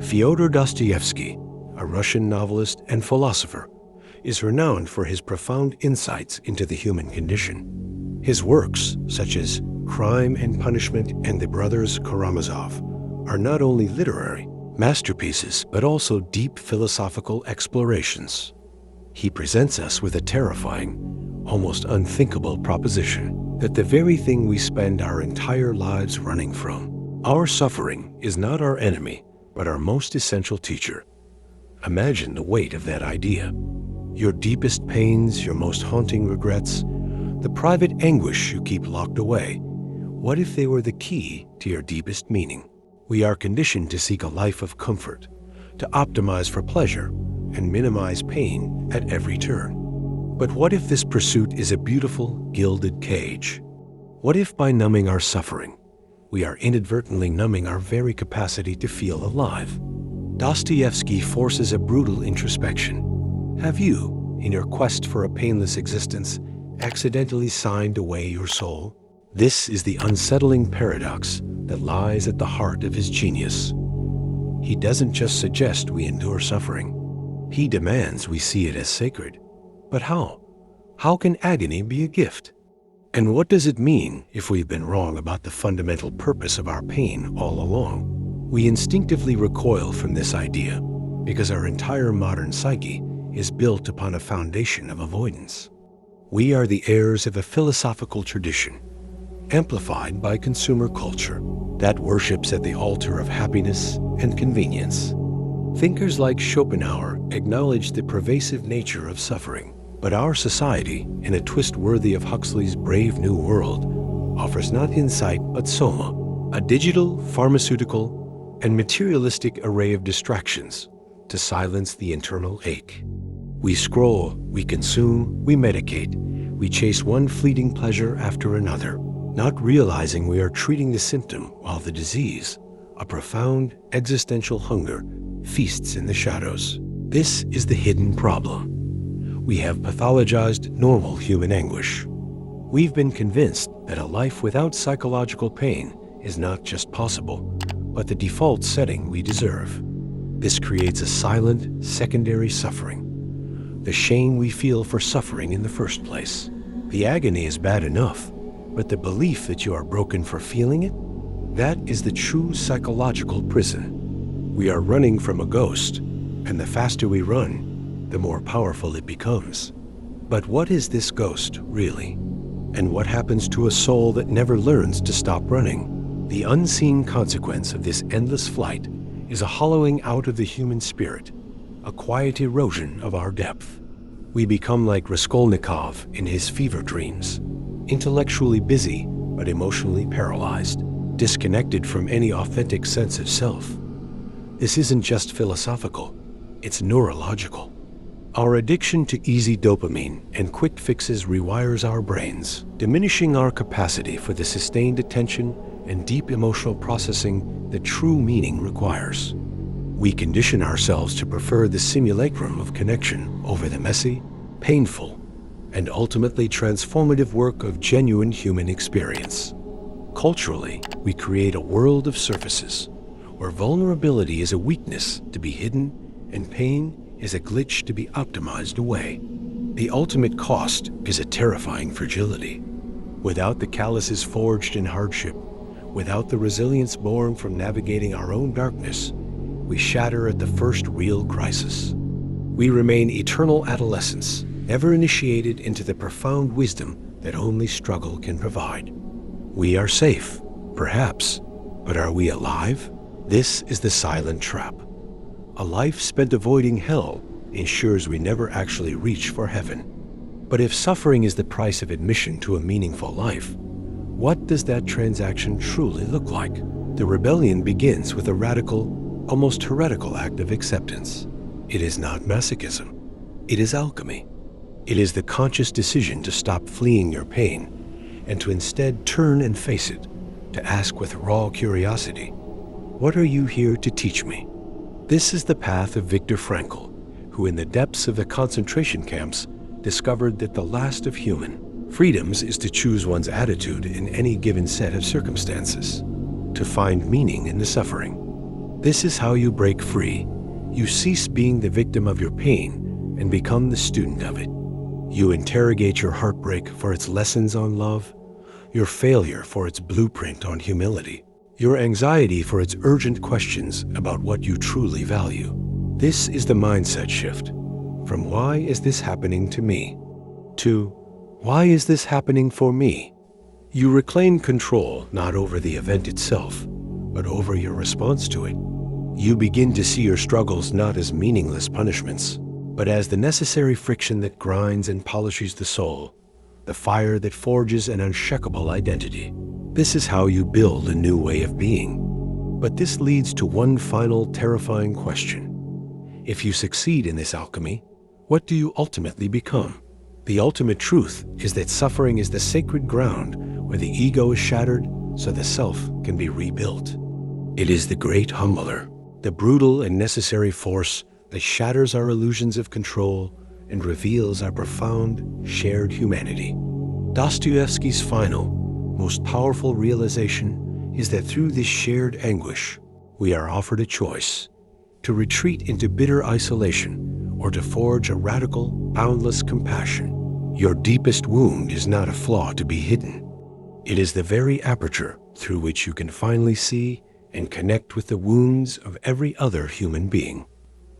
Fyodor Dostoyevsky, a Russian novelist and philosopher, is renowned for his profound insights into the human condition. His works, such as Crime and Punishment and The Brothers Karamazov, are not only literary masterpieces, but also deep philosophical explorations. He presents us with a terrifying, almost unthinkable proposition that the very thing we spend our entire lives running from, our suffering, is not our enemy, but our most essential teacher. Imagine the weight of that idea. Your deepest pains, your most haunting regrets, the private anguish you keep locked away. What if they were the key to your deepest meaning? We are conditioned to seek a life of comfort, to optimize for pleasure, and minimize pain at every turn. But what if this pursuit is a beautiful, gilded cage? What if by numbing our suffering, we are inadvertently numbing our very capacity to feel alive? Dostoevsky forces a brutal introspection. Have you, in your quest for a painless existence, accidentally signed away your soul? This is the unsettling paradox that lies at the heart of his genius. He doesn't just suggest we endure suffering. He demands we see it as sacred. But how? How can agony be a gift? And what does it mean if we've been wrong about the fundamental purpose of our pain all along? We instinctively recoil from this idea because our entire modern psyche is built upon a foundation of avoidance. We are the heirs of a philosophical tradition, amplified by consumer culture, that worships at the altar of happiness and convenience. Thinkers like Schopenhauer acknowledge the pervasive nature of suffering. But our society, in a twist worthy of Huxley's Brave New World, offers not insight but soma, a digital, pharmaceutical, and materialistic array of distractions to silence the internal ache. We scroll, we consume, we medicate, we chase one fleeting pleasure after another, not realizing we are treating the symptom while the disease, a profound existential hunger, feasts in the shadows. This is the hidden problem. We have pathologized normal human anguish. We've been convinced that a life without psychological pain is not just possible, but the default setting we deserve. This creates a silent, secondary suffering, the shame we feel for suffering in the first place. The agony is bad enough, but the belief that you are broken for feeling it, that is the true psychological prison. We are running from a ghost, and the faster we run, the more powerful it becomes. But what is this ghost, really? And what happens to a soul that never learns to stop running? The unseen consequence of this endless flight is a hollowing out of the human spirit, a quiet erosion of our depth. We become like Raskolnikov in his fever dreams, intellectually busy but emotionally paralyzed, disconnected from any authentic sense of self. This isn't just philosophical, it's neurological. Our addiction to easy dopamine and quick fixes rewires our brains, diminishing our capacity for the sustained attention and deep emotional processing that true meaning requires. We condition ourselves to prefer the simulacrum of connection over the messy, painful, and ultimately transformative work of genuine human experience. Culturally, we create a world of surfaces, where vulnerability is a weakness to be hidden and pain is a glitch to be optimized away. The ultimate cost is a terrifying fragility. Without the calluses forged in hardship, without the resilience born from navigating our own darkness, we shatter at the first real crisis. We remain eternal adolescents, never initiated into the profound wisdom that only struggle can provide. We are safe, perhaps, but are we alive? This is the silent trap. A life spent avoiding hell ensures we never actually reach for heaven. But if suffering is the price of admission to a meaningful life, what does that transaction truly look like? The rebellion begins with a radical, almost heretical act of acceptance. It is not masochism. It is alchemy. It is the conscious decision to stop fleeing your pain and to instead turn and face it, to ask with raw curiosity, what are you here to teach me? This is the path of Viktor Frankl, who in the depths of the concentration camps discovered that the last of human freedoms is to choose one's attitude in any given set of circumstances, to find meaning in the suffering. This is how you break free. You cease being the victim of your pain and become the student of it. You interrogate your heartbreak for its lessons on love, your failure for its blueprint on humility, your anxiety for its urgent questions about what you truly value. This is the mindset shift from "why is this happening to me?" to "why is this happening for me?" You reclaim control not over the event itself, but over your response to it. You begin to see your struggles not as meaningless punishments, but as the necessary friction that grinds and polishes the soul, the fire that forges an unshakable identity. This is how you build a new way of being. But this leads to one final terrifying question. If you succeed in this alchemy, what do you ultimately become? The ultimate truth is that suffering is the sacred ground where the ego is shattered so the self can be rebuilt. It is the great humbler, the brutal and necessary force that shatters our illusions of control and reveals our profound, shared humanity. Dostoyevsky's final, most powerful realization is that through this shared anguish, we are offered a choice: to retreat into bitter isolation or to forge a radical, boundless compassion. Your deepest wound is not a flaw to be hidden. It is the very aperture through which you can finally see and connect with the wounds of every other human being.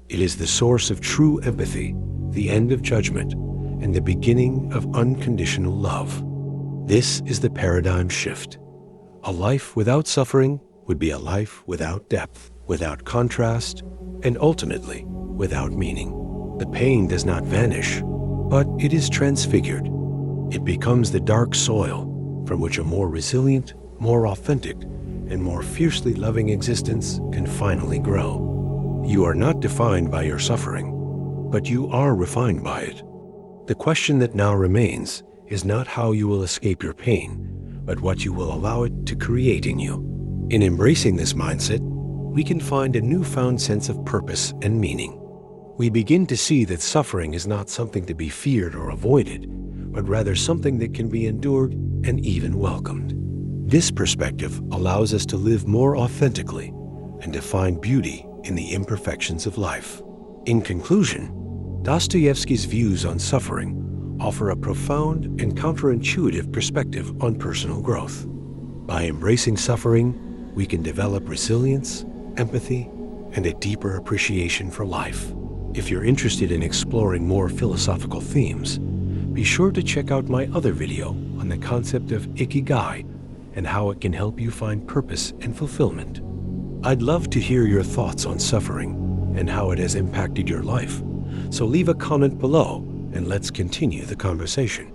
It is the source of true empathy, the end of judgment, and the beginning of unconditional love. This is the paradigm shift. A life without suffering would be a life without depth, without contrast, and ultimately without meaning. The pain does not vanish, but it is transfigured. It becomes the dark soil from which a more resilient, more authentic, and more fiercely loving existence can finally grow. You are not defined by your suffering, but you are refined by it. The question that now remains is not how you will escape your pain, but what you will allow it to create in you. In embracing this mindset, we can find a newfound sense of purpose and meaning. We begin to see that suffering is not something to be feared or avoided, but rather something that can be endured and even welcomed. This perspective allows us to live more authentically and to find beauty in the imperfections of life. In conclusion, Dostoyevsky's views on suffering offer a profound and counterintuitive perspective on personal growth. By embracing suffering, we can develop resilience, empathy, and a deeper appreciation for life. If you're interested in exploring more philosophical themes, be sure to check out my other video on the concept of ikigai and how it can help you find purpose and fulfillment. I'd love to hear your thoughts on suffering and how it has impacted your life, so leave a comment below and let's continue the conversation.